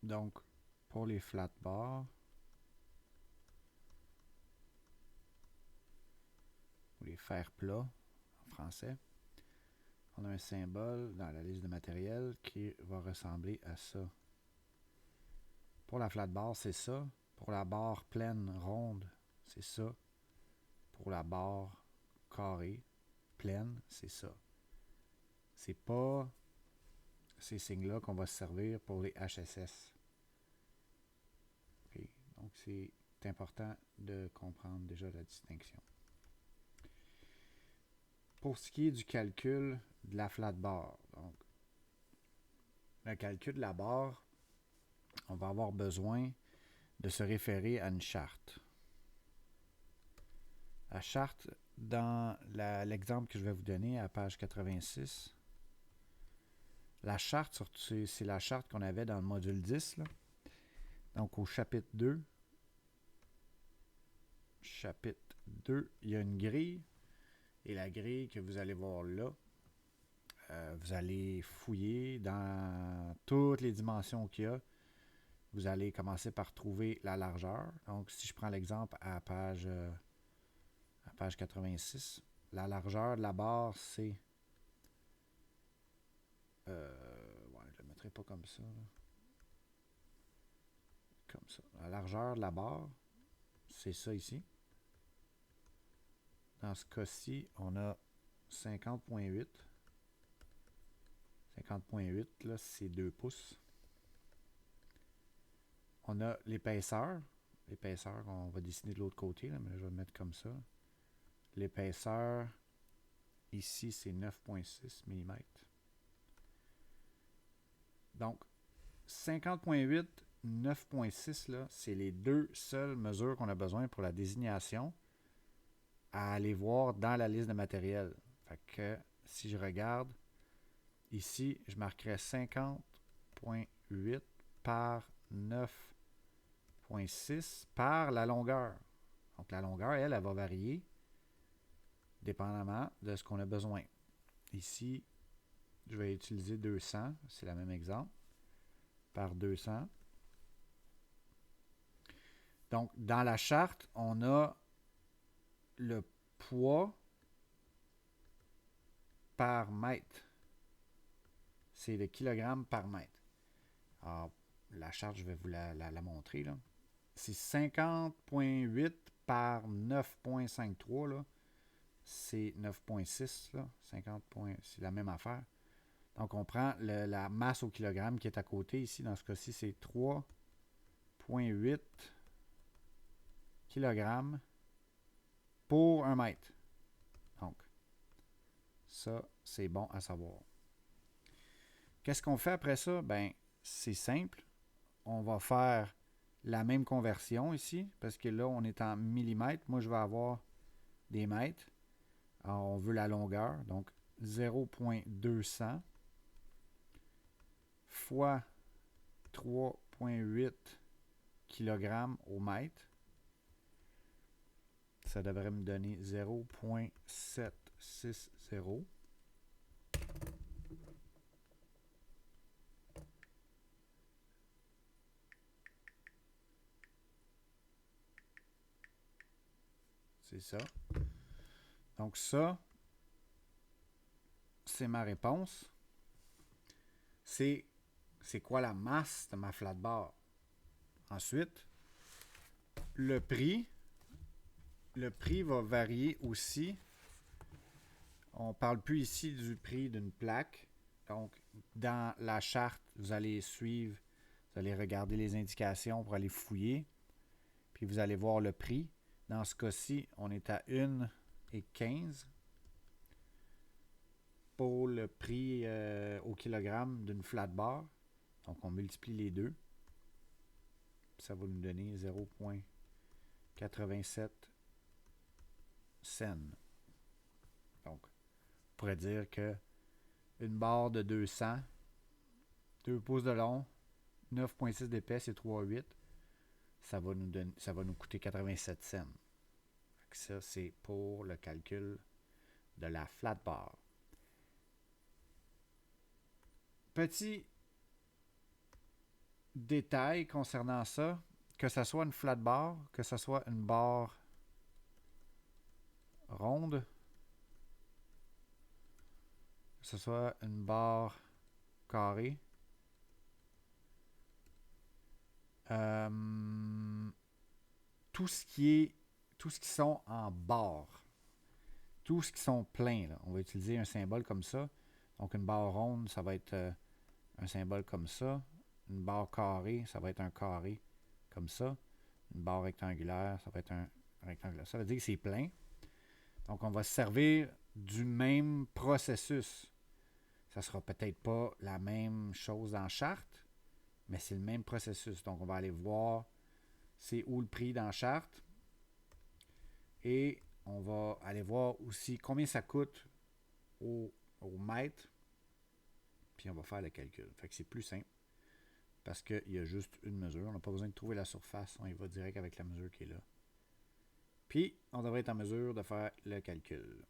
Donc, pour les flat bars, ou les fers plats en français, on a un symbole dans la liste de matériel qui va ressembler à ça. Pour la flat bar, c'est ça. Pour la barre pleine ronde, c'est ça. Pour la barre carrée pleine, c'est ça. C'est pas ces signes-là qu'on va se servir pour les HSS. Okay. Donc, c'est important de comprendre déjà la distinction. Pour ce qui est du calcul de la flat bar, donc, le calcul de la barre, on va avoir besoin de se référer à une charte. La charte, dans l'exemple que je vais vous donner à page 86, la charte, c'est la charte qu'on avait dans le module 10. Là. Donc, au chapitre 2, il y a une grille. Et la grille que vous allez voir là, vous allez fouiller dans toutes les dimensions qu'il y a. Vous allez commencer par trouver la largeur. Donc, si je prends l'exemple à page 86, la largeur de la barre, c'est... je ne le mettrai pas comme ça. Là. Comme ça. La largeur de la barre, c'est ça ici. Dans ce cas-ci, on a 50.8. 50.8, là, c'est 2 pouces. On a l'épaisseur. L'épaisseur, on va dessiner de l'autre côté, là, mais je vais le mettre comme ça. L'épaisseur, ici, c'est 9.6 mm. Donc, 50.8, 9.6, là, c'est les deux seules mesures qu'on a besoin pour la désignation à aller voir dans la liste de matériel. Fait que, si je regarde, ici, je marquerai 50.8 par 9.6 par la longueur. Donc, la longueur, elle va varier dépendamment de ce qu'on a besoin. Ici, je vais utiliser 200, c'est le même exemple, par 200. Donc, dans la charte, on a le poids par mètre. C'est le kilogramme par mètre. Alors, la charte, je vais vous la montrer. Là. C'est 50.8 par 9.53. Là. C'est 9.6. 50. C'est la même affaire. Donc, on prend la masse au kilogramme qui est à côté. Ici, dans ce cas-ci, c'est 3.8 kg pour 1 mètre. Donc, ça, c'est bon à savoir. Qu'est-ce qu'on fait après ça? Ben, c'est simple. On va faire la même conversion ici, parce que là, on est en millimètres. Moi, je vais avoir des mètres. Alors, on veut la longueur. Donc, 0.200 fois 3.8 kg au mètre. Ça devrait me donner 0.760. C'est ça. Donc ça, c'est ma réponse. C'est quoi la masse de ma flat bar? Ensuite, le prix va varier aussi. On ne parle plus ici du prix d'une plaque. Donc, dans la charte, vous allez suivre, vous allez regarder les indications pour aller fouiller. Puis vous allez voir le prix. Dans ce cas-ci, on est à 1,15 pour le prix au kilogramme d'une flat bar. Donc, on multiplie les deux. Ça va nous donner 0.87 cents. Donc, on pourrait dire que une barre de 200, 2 pouces de long, 9.6 d'épais, c'est 3,8. Ça va nous coûter 87 cents. Ça, c'est pour le calcul de la flat bar. Petit détails concernant ça, que ce soit une flat bar, que ce soit une barre ronde, que ce soit une barre carrée. Tout ce qui sont en barre, tout ce qui sont pleins, là, on va utiliser un symbole comme ça. Donc une barre ronde, ça va être un symbole comme ça. Une barre carrée, ça va être un carré comme ça. Une barre rectangulaire, ça va être un rectangulaire. Ça veut dire que c'est plein. Donc on va se servir du même processus. Ça ne sera peut-être pas la même chose dans la charte, mais c'est le même processus. Donc on va aller voir c'est où le prix dans la charte. Et on va aller voir aussi combien ça coûte au mètre. Puis on va faire le calcul. Fait que c'est plus simple. Parce qu'il y a juste une mesure. On n'a pas besoin de trouver la surface. On y va direct avec la mesure qui est là. Puis, on devrait être en mesure de faire le calcul.